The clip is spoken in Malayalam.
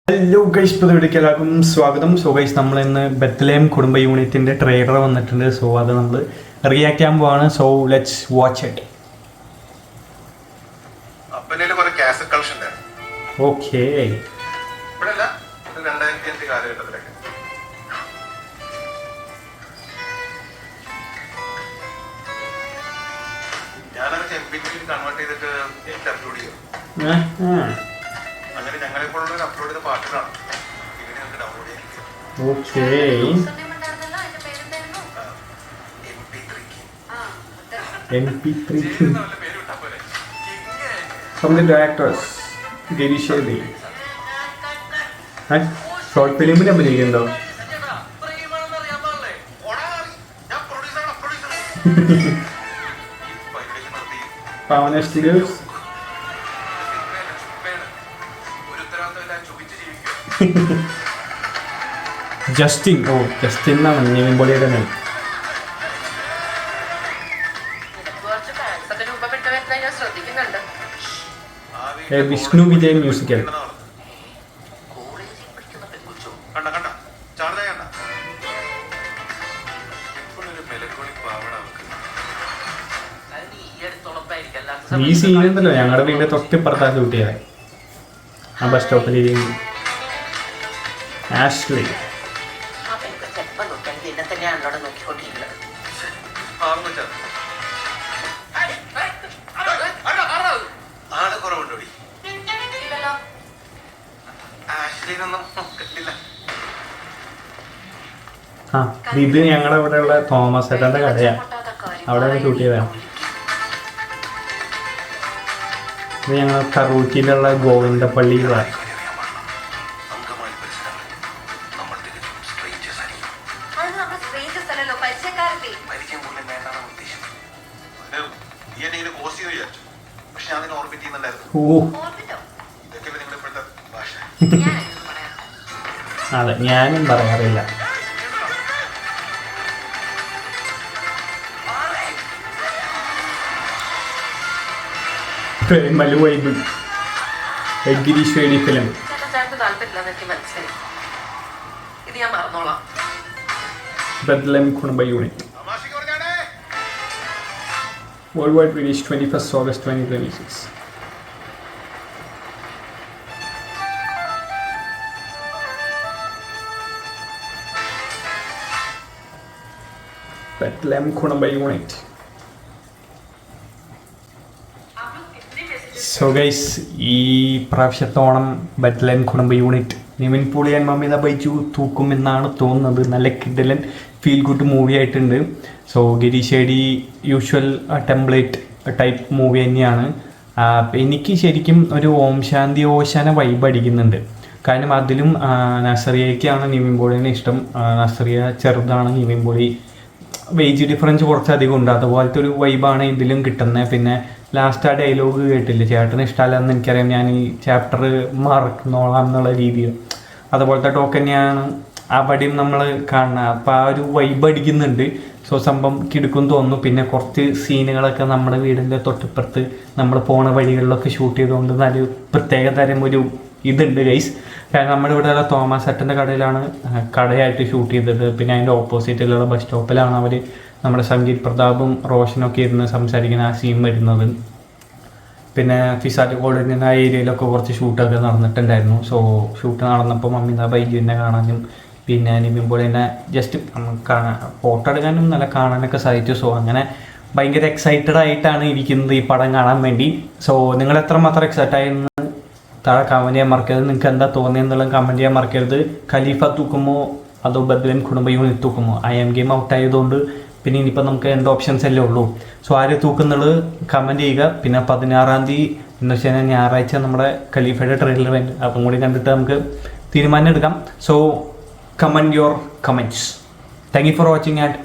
ഹലോ ഗൈസ്, പുതിയ എല്ലാവർക്കും സ്വാഗതം. സോ ഗൈസ്, നമ്മൾ ഇന്ന് ബെത്ലഹേം കുടുംബ യൂണിറ്റിന്റെ ട്രെയിലർ വന്നിട്ടുണ്ട്. സോ അത് നമ്മൾ റിയാക്ട് ചെയ്യാൻ പോവാണ്. So let's watch it. Okay, convert ചെയ്തിട്ട് അപ്ലോഡ് ചെയ്യും. അങ്ങനെ ഞങ്ങളെപ്പോഴുള്ള അപ്ലോഡ് ചെയ്ത പാട്ടുകളാണ് ഇവിടെ നമുക്ക് ഡൗൺലോഡ് ചെയ്യാൻ. Okay, MP3 from the directors ഗിരീഷേരി. ഷോർട്ട് ഫിലിമിൽ അഭിനയിക്കുന്നുണ്ടോ? പവന സ്റ്റുഡിയോസ്. ജസ്റ്റിൻ. ഓ, ജസ്റ്റിൻ എന്നാണ് നിവിൻ പോളിയുടെ നെയിം. വിഷ്ണു വിജയൻ മ്യൂസിക്കൽ. ഈ സീനുണ്ടല്ലോ ഞങ്ങളുടെ വീടിന്റെ തൊട്ടിപ്പുറത്താ ഷൂട്ട് ചെയ്യാൻ. ആ ബസ് സ്റ്റോപ്പിൽ ആഷ്ലി. ആ, ഇത് ഞങ്ങളുടെ ഇവിടെയുള്ള തോമസ് ഏട്ടൻ്റെ കടയാ. അവിടെ ഷൂട്ട് ചെയ്തതാണ്. ഇത് ഞങ്ങൾ കറൂറ്റിയിലുള്ള ഗോവിന്ദപ്പള്ളിയിലാണ്. അതെ, ഞാനും പറയാറില്ല. മലുവൈബ് Girish film. Bethlehem Kudumba unit. World wide release 21st August 2026. Bethlehem Kudumba unit. So guys, ഈ പ്രാവശ്യത്തോണം Bethlehem Kudumba unit Nivin Pauly and Mamitha Baiju തൂക്കുമെന്നാണ് തോന്നുന്നത്. നല്ല കിഡിലൻ ഫീൽ ഗുഡ് മൂവി ആയിട്ടുണ്ട്. സോ ഗിരീഷേടി യൂഷ്വൽ ടെംപ്ലേറ്റ് ടൈപ്പ് മൂവി തന്നെയാണ്. എനിക്ക് ശരിക്കും ഒരു ഓം ശാന്തി ഓശാന വൈബ് അടിക്കുന്നുണ്ട്. കാരണം അതിലും നസറിയയ്ക്കാണ് നിവിൻ പോളിനെ ഇഷ്ടം. നസറിയ ചെറുതാണ്, നിവിൻ പോളി വേജ് ഡിഫറൻസ് കുറച്ചധികം ഉണ്ട്. അതുപോലത്തെ ഒരു വൈബാണ് ഇതിലും കിട്ടുന്നത്. പിന്നെ ലാസ്റ്റ് ആ ഡയലോഗ് കേട്ടില്ല, ചേട്ടന് ഇഷ്ടമല്ലെന്ന് എനിക്കറിയാം, ഞാൻ ഈ ചാപ്റ്റർ മറക്കുന്നോളാം എന്നുള്ള രീതിയിൽ. അതുപോലത്തെ ടോക്ക് തന്നെയാണ് അവിടെയും നമ്മൾ കാണുന്നത്. അപ്പോൾ ആ ഒരു വൈബ് അടിക്കുന്നുണ്ട്. സോ സംഭവം കിടക്കും തോന്നുന്നു. പിന്നെ കുറച്ച് സീനുകളൊക്കെ നമ്മുടെ വീടിൻ്റെ തൊട്ടിപ്പുറത്ത് നമ്മൾ പോണ വഴികളിലൊക്കെ ഷൂട്ട് ചെയ്തുകൊണ്ട് നല്ല പ്രത്യേക തരം ഒരു ഇതുണ്ട് ഗൈസ്. കാരണം നമ്മുടെ ഇവിടെയുള്ള തോമസ് ഏട്ടൻ്റെ കടയിലാണ് കടയായിട്ട് ഷൂട്ട് ചെയ്തത്. പിന്നെ അതിൻ്റെ ഓപ്പോസിറ്റിലുള്ള ബസ് സ്റ്റോപ്പിലാണ് അവർ നമ്മുടെ സംഗീത് പ്രതാപും റോഷനൊക്കെ ഇരുന്ന് സംസാരിക്കുന്ന ആ സീൻ വരുന്നത്. പിന്നെ ഫിസാറ്റ് കോളേജിൽ നിന്ന് ആ ഏരിയയിലൊക്കെ കുറച്ച് ഷൂട്ടൊക്കെ നടന്നിട്ടുണ്ടായിരുന്നു. സോ ഷൂട്ട് നടന്നപ്പോൾ മമിത ബൈജുവിനെ കാണാനും പിന്നെ നിവിൻ പോളിനെ ജസ്റ്റ് കാണാൻ ഫോട്ടോ എടുക്കാനും നല്ല കാണാനൊക്കെ സാധിച്ചു. സോ അങ്ങനെ ഭയങ്കര എക്സൈറ്റഡ് ആയിട്ടാണ് ഇരിക്കുന്നത് ഈ പടം കാണാൻ വേണ്ടി. സോ നിങ്ങൾ എത്രമാത്രം എക്സൈറ്റ് ആയെന്ന് താഴെ കമൻറ്റ് ചെയ്യാൻ മറക്കരുത്. നിങ്ങൾക്ക് എന്താ തോന്നിയെന്നുള്ളത് കമൻറ്റ് ചെയ്യാൻ മറക്കരുത്. ഖലീഫ തൂക്കുമോ അതോ Bethlehem Kudumba unit തൂക്കുമോ? IM game out ആയതുകൊണ്ട് പിന്നെ ഇനിയിപ്പോൾ നമുക്ക് 2 ഓപ്ഷൻസ് അല്ലേ ഉള്ളൂ. സോ ആര് തൂക്കുന്നുള്ളത് കമൻറ്റ് ചെയ്യുക. പിന്നെ 16-ാം തീയതി എന്ന് വെച്ച് കഴിഞ്ഞാൽ ഞായറാഴ്ച നമ്മുടെ ഖലീഫയുടെ ട്രെയിലർ വേണ്ടി അപ്പം കൂടി കണ്ടിട്ട് നമുക്ക് തീരുമാനം എടുക്കാം. So comment your comments. Thank you for watching and